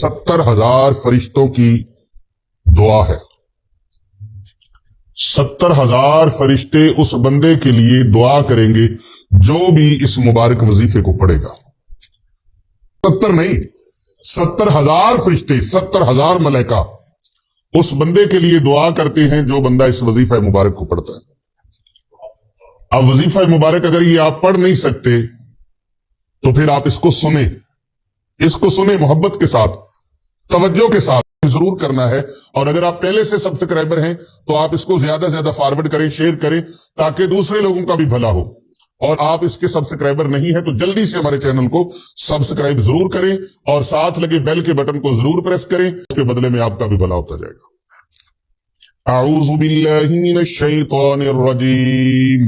70,000 فرشتوں کی دعا ہے. 70,000 فرشتے اس بندے کے لیے دعا کریں گے جو بھی اس مبارک وظیفے کو پڑھے گا. 70 نہیں، 70,000 فرشتے، 70,000 ملائکہ اس بندے کے لیے دعا کرتے ہیں جو بندہ اس وظیفہ مبارک کو پڑھتا ہے. اب وظیفہ مبارک اگر یہ آپ پڑھ نہیں سکتے تو پھر آپ اس کو سنیں محبت کے ساتھ، توجہ کے ساتھ ضرور کرنا ہے. اور اگر آپ پہلے سے سبسکرائبر ہیں تو آپ اس کو زیادہ سے زیادہ فارورڈ کریں، شیئر کریں تاکہ دوسرے لوگوں کا بھی بھلا ہو. اور آپ اس کے سبسکرائبر نہیں ہیں تو جلدی سے ہمارے چینل کو سبسکرائب ضرور کریں اور ساتھ لگے بیل کے بٹن کو ضرور پریس کریں، اس کے بدلے میں آپ کا بھی بھلا ہوتا جائے گا. اعوذ باللہ من الشیطان الرجیم،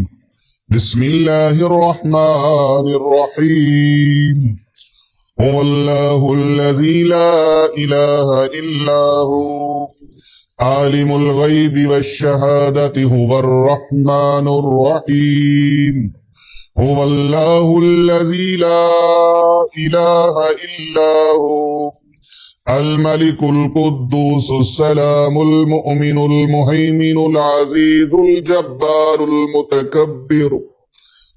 بسم اللہ الرحمن الرحیم. هو اللہ الذی لا الہ الا هو عالم الغیب والشہادۃ هو الرحمن الرحیم. هو اللہ الذی لا الہ الا هو الملک القدوس السلام المؤمن المہیمن العزیز الجبار المتکبر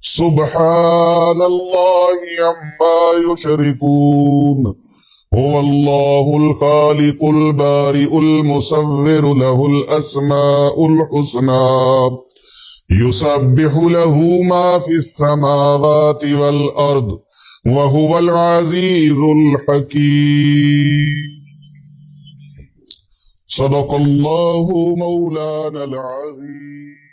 سبحان اللہ عما یشرکون. هو اللہ الخالق البارئ المصور له الاسماء الحسنى يسبح له ما في السماوات والارض وهو العزيز الحكيم. صدق الله مولانا العظيم.